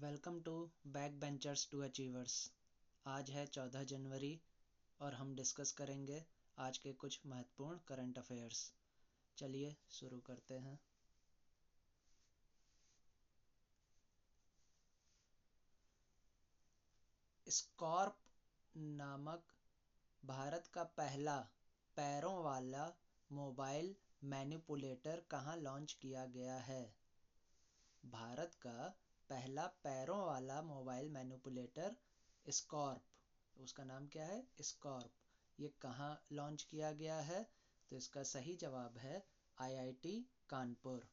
Welcome to back benchers to achievers. आज है 14 जनवरी और हम डिस्कस करेंगे आज के कुछ महत्वपूर्ण करंट अफेयर्स। चलिए शुरू करते हैं। स्कॉर्प नामक भारत का पहला पैरों वाला मोबाइल मैनिपुलेटर कहाँ लॉन्च किया गया है? भारत का पहला पैरों वाला मोबाइल मैनिपुलेटर स्कॉर्प, उसका नाम क्या है? स्कॉर्प। ये कहाँ लॉन्च किया गया है? तो इसका सही जवाब है आईआईटी कानपुर।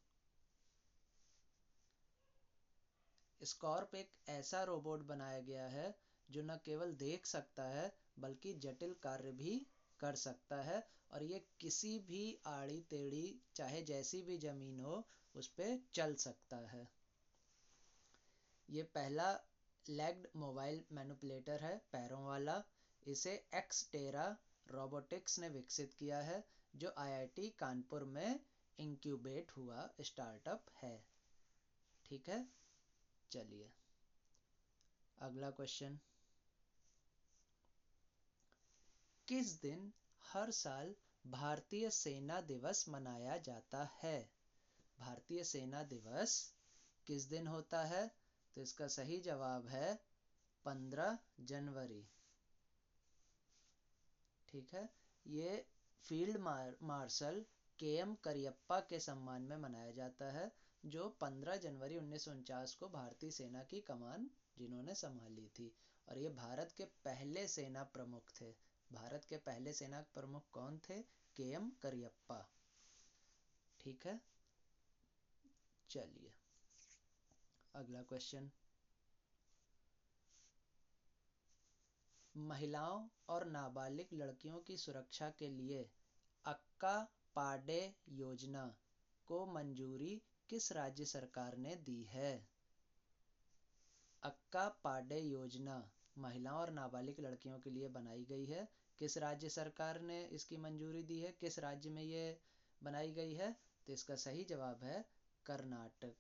स्कॉर्प एक ऐसा रोबोट बनाया गया है जो न केवल देख सकता है बल्कि जटिल कार्य भी कर सकता है, और ये किसी भी आड़ी टेढ़ी चाहे जैसी भी जमीन हो उस पर चल सकता है। ये पहला लेग्ड मोबाइल मैनिपुलेटर है, पैरों वाला। इसे एक्सटेरा रोबोटिक्स ने विकसित किया है, जो आईआईटी कानपुर में इंक्यूबेट हुआ स्टार्टअप है। ठीक है, चलिए अगला क्वेश्चन। किस दिन हर साल भारतीय सेना दिवस मनाया जाता है? भारतीय सेना दिवस किस दिन होता है? तो इसका सही जवाब है 15 जनवरी। ठीक है, ये फील्ड मार्शल के.एम. करियप्पा के सम्मान में मनाया जाता है, जो 15 जनवरी 1949 को भारतीय सेना की कमान जिन्होंने संभाली थी, और ये भारत के पहले सेना प्रमुख थे। भारत के पहले सेना प्रमुख कौन थे? के.एम. करियप्पा। ठीक है, चलिए अगला क्वेश्चन। महिलाओं और नाबालिग लड़कियों की सुरक्षा के लिए अक्का पाडे योजना को मंजूरी किस राज्य सरकार ने दी है? अक्का पाडे योजना महिलाओं और नाबालिग लड़कियों के लिए बनाई गई है। किस राज्य सरकार ने इसकी मंजूरी दी है? किस राज्य में ये बनाई गई है? तो इसका सही जवाब है कर्नाटक।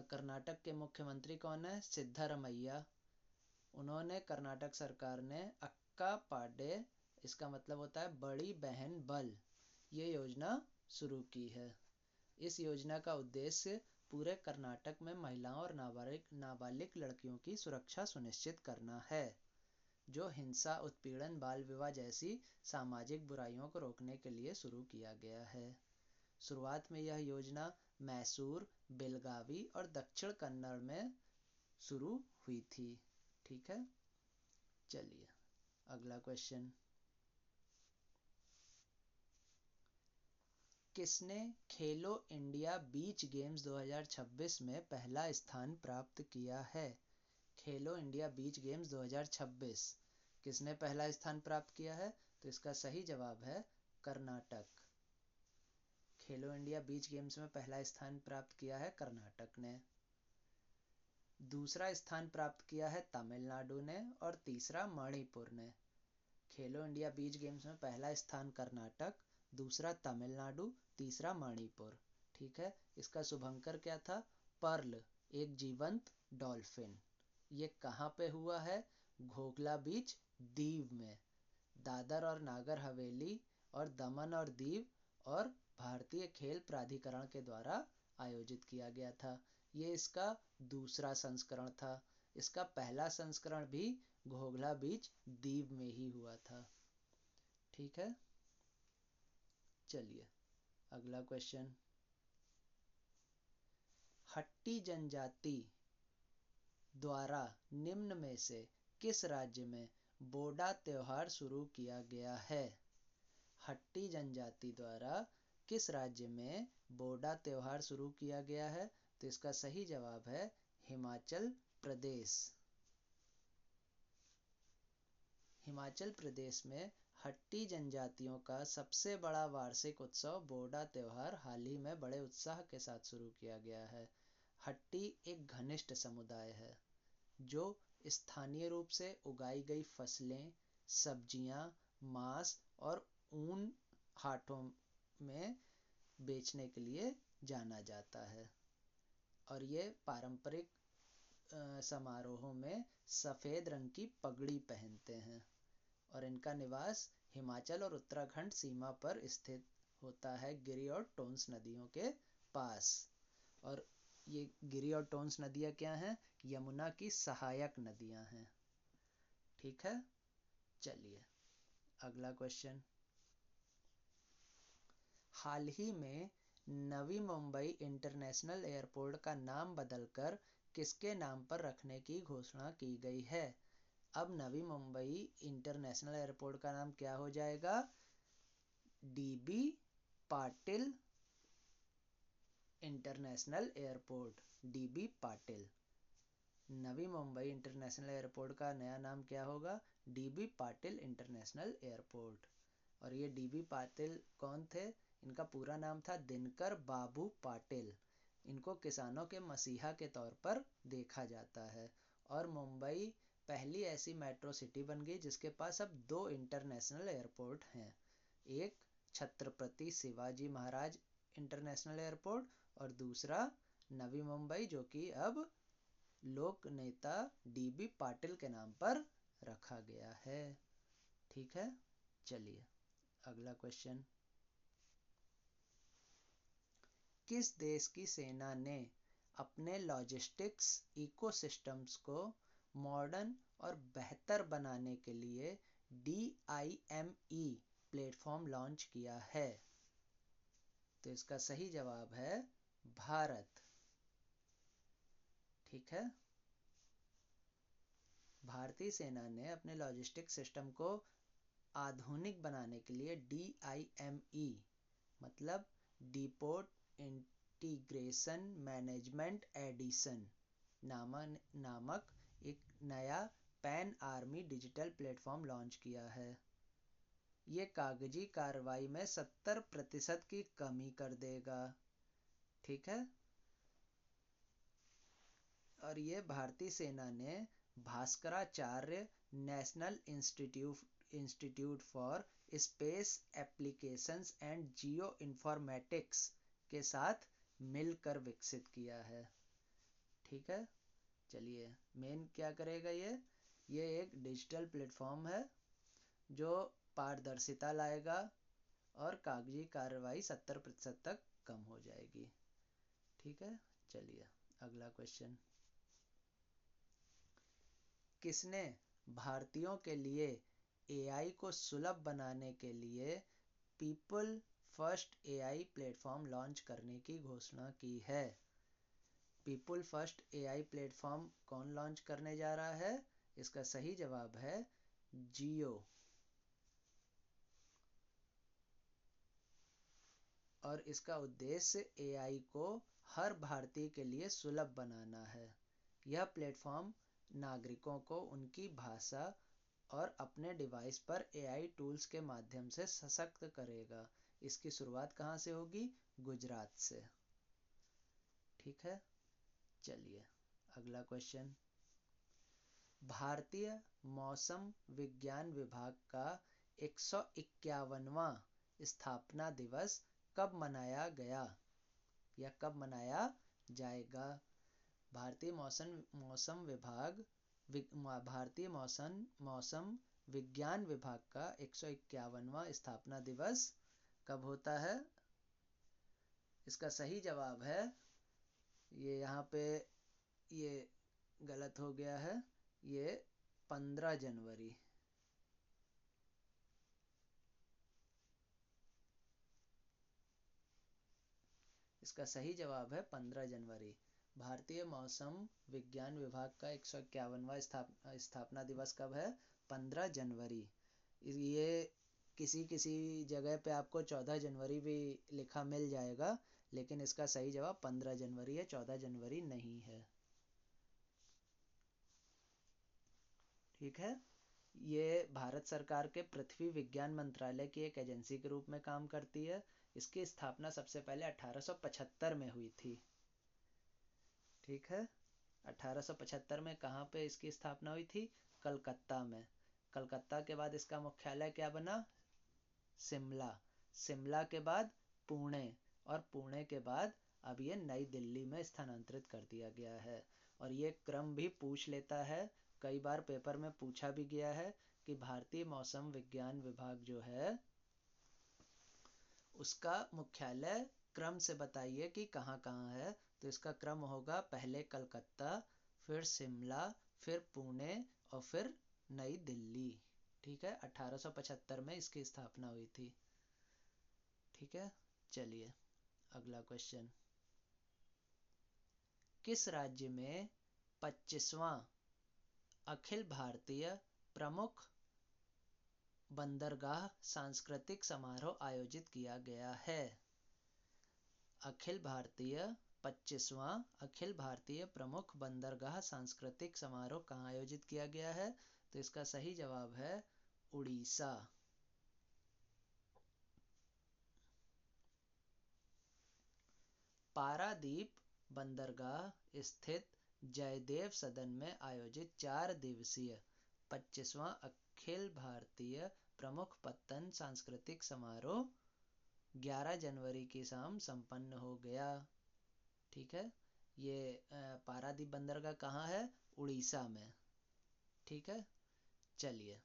कर्नाटक के मुख्यमंत्री कौन है? सिद्धारमैया। उन्होंने, कर्नाटक सरकार ने अक्का पाडे, इसका मतलब होता है बड़ी बहन बल, ये योजना शुरू की है। इस योजना का उद्देश्य पूरे कर्नाटक में महिलाओं और नाबालिग लड़कियों की सुरक्षा सुनिश्चित करना है, जो हिंसा, उत्पीड़न, बाल विवाह जैसी सामाजिक बुराइयों को रोकने के लिए शुरू किया गया है। शुरुआत में यह योजना मैसूर, बेलगावी और दक्षिण कन्नड़ में शुरू हुई थी। ठीक है, चलिए अगला क्वेश्चन। किसने खेलो इंडिया बीच गेम्स 2026 में पहला स्थान प्राप्त किया है? खेलो इंडिया बीच गेम्स 2026 किसने पहला स्थान प्राप्त किया है? तो इसका सही जवाब है कर्नाटक। खेलो इंडिया बीच गेम्स में पहला स्थान प्राप्त किया है कर्नाटक ने। दूसरा स्थान प्राप्त किया है तमिलनाडु ने, और तीसरा मणिपुर ने। खेलो इंडिया बीच गेम्स में पहला स्थान कर्नाटक, दूसरा तमिलनाडु, तीसरा मणिपुर। ठीक है, इसका शुभंकर क्या था? पर्ल, एक जीवंत डॉल्फिन। ये कहाँ पे हुआ है? घोघला बीच, दीव में। दादर और नागर हवेली और दमन और दीव और भारतीय खेल प्राधिकरण के द्वारा आयोजित किया गया था। ये इसका दूसरा संस्करण था। इसका पहला संस्करण भी घोघला बीच, दीव में ही हुआ था। ठीक है, चलिए अगला क्वेश्चन। हट्टी जनजाति द्वारा निम्न में से किस राज्य में बोडा त्योहार शुरू किया गया है? हट्टी जनजाति द्वारा किस राज्य में बोडा त्योहार शुरू किया गया है? तो इसका सही जवाब है हिमाचल प्रदेश। हिमाचल प्रदेश में हट्टी जनजातियों का सबसे बड़ा वार्षिक उत्सव बोडा त्योहार हाल ही में बड़े उत्साह के साथ शुरू किया गया है। हट्टी एक घनिष्ठ समुदाय है जो स्थानीय रूप से उगाई गई फसलें, सब्जियां, मांस और ऊन हाटों में बेचने के लिए जाना जाता है। और ये पारंपरिक समारोहों में सफ़ेद रंग की पगड़ी पहनते हैं और इनका निवास हिमाचल और उत्तराखंड सीमा पर स्थित होता है, गिरि और टोंस नदियों के पास। और ये गिरि और टोंस नदियाँ क्या हैं? यमुना की सहायक नदियाँ हैं। ठीक है, चलिए अगला क्वेश्चन। हाल ही में नवी मुंबई इंटरनेशनल एयरपोर्ट का नाम बदलकर किसके नाम पर रखने की घोषणा की गई है? अब नवी मुंबई इंटरनेशनल एयरपोर्ट का नाम क्या हो जाएगा? DB Patil international airport, DB Patil. Navi Mumbai international airport का नया नाम क्या होगा? DB Patil international airport. और ये डीबी पाटिल कौन थे? इनका पूरा नाम था दिनकर बाबू पाटिल। इनको किसानों के मसीहा के तौर पर देखा जाता है। और मुंबई पहली ऐसी मेट्रो सिटी बन गई जिसके पास अब 2 इंटरनेशनल एयरपोर्ट हैं। एक छत्रपति शिवाजी महाराज इंटरनेशनल एयरपोर्ट और दूसरा नवी मुंबई, जो कि अब लोक नेता डीबी पाटिल के नाम पर रखा गया है। ठीक है, चलिए अगला क्वेश्चन। किस देश की सेना ने अपने लॉजिस्टिक्स इकोसिस्टम्स को मॉडर्न और बेहतर बनाने के लिए DIME प्लेटफॉर्म लॉन्च किया है? तो इसका सही जवाब है भारत। ठीक है, भारतीय सेना ने अपने लॉजिस्टिक सिस्टम को आधुनिक बनाने के लिए DIME मतलब डिपोट इंटीग्रेशन मैनेजमेंट एडिशन नामक एक नया pan army digital platform launch किया है। ये कागजी कार्रवाई में 70% की कमी कर देगा। ठीक है, और ये भारतीय सेना ने Bhaskaracharya national institute for space applications and geo informatics के साथ मिलकर विकसित किया है। ठीक है, चलिए मेन क्या करेगा ये एक डिजिटल प्लेटफॉर्म है जो पारदर्शिता लाएगा और कागजी कार्रवाई 70% तक कम हो जाएगी। ठीक है, चलिए अगला क्वेश्चन। किसने भारतीयों के लिए AI को सुलभ बनाने के लिए people first AI platform launch करने की घोषणा की है? पीपल फर्स्ट AI प्लेटफॉर्म कौन लॉन्च करने जा रहा है? इसका सही जवाब है जियो। और इसका उद्देश्य AI को हर भारतीय के लिए सुलभ बनाना है। यह प्लेटफॉर्म नागरिकों को उनकी भाषा और अपने डिवाइस पर AI टूल्स के माध्यम से सशक्त करेगा। इसकी शुरुआत कहाँ से होगी? गुजरात से। ठीक है, चलिए अगला क्वेश्चन। भारतीय मौसम विज्ञान विभाग का 151वां स्थापना दिवस कब मनाया गया या कब मनाया जाएगा? भारतीय मौसम विज्ञान विभाग का 151वां स्थापना दिवस कब होता है? इसका सही जवाब है, ये यहाँ पे ये गलत हो गया है, ये 15 जनवरी। इसका सही जवाब है 15 जनवरी। भारतीय मौसम विज्ञान विभाग का 151वां स्थापना दिवस कब है? 15 जनवरी। ये किसी किसी जगह पे आपको 14 जनवरी भी लिखा मिल जाएगा, लेकिन इसका सही जवाब 15 जनवरी है, 14 जनवरी नहीं है। ठीक है, ये भारत सरकार के पृथ्वी विज्ञान मंत्रालय की एक एजेंसी के रूप में काम करती है। इसकी स्थापना सबसे पहले 1875 में हुई थी। ठीक है, 1875 में कहाँ पे इसकी स्थापना हुई थी? कलकत्ता में। कलकत्ता के बाद इसका मुख्यालय क्या बना? शिमला। शिमला के बाद पुणे। और पुणे के बाद अब ये नई दिल्ली में स्थानांतरित कर दिया गया है। और ये क्रम भी पूछ लेता है, कई बार पेपर में पूछा भी गया है कि भारतीय मौसम विज्ञान विभाग जो है उसका मुख्यालय क्रम से बताइए कि कहाँ कहाँ है। तो इसका क्रम होगा पहले कलकत्ता, फिर शिमला, फिर पुणे और फिर नई दिल्ली। ठीक है, 1875 में इसकी स्थापना हुई थी। ठीक है, चलिए अगला क्वेश्चन। किस राज्य में 25वां अखिल भारतीय प्रमुख बंदरगाह सांस्कृतिक समारोह आयोजित किया गया है? अखिल भारतीय 25वां अखिल भारतीय प्रमुख बंदरगाह सांस्कृतिक समारोह कहाँ आयोजित किया गया है? तो इसका सही जवाब है उड़ीसा। पारादीप बंदरगाह स्थित जयदेव सदन में आयोजित 4 दिवसीय 25वां अखिल भारतीय प्रमुख पत्तन सांस्कृतिक समारोह 11 जनवरी की शाम संपन्न हो गया। ठीक है, ये पारादीप बंदरगाह कहाँ है? उड़ीसा में। ठीक है, चलिए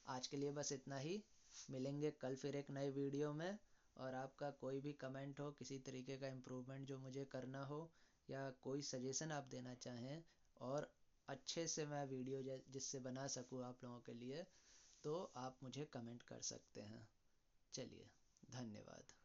आज के लिए बस इतना ही। मिलेंगे कल फिर एक नए वीडियो में। और आपका कोई भी कमेंट हो, किसी तरीके का इम्प्रूवमेंट जो मुझे करना हो, या कोई सजेशन आप देना चाहें और अच्छे से मैं वीडियो जिससे बना सकूँ आप लोगों के लिए, तो आप मुझे कमेंट कर सकते हैं। चलिए, धन्यवाद।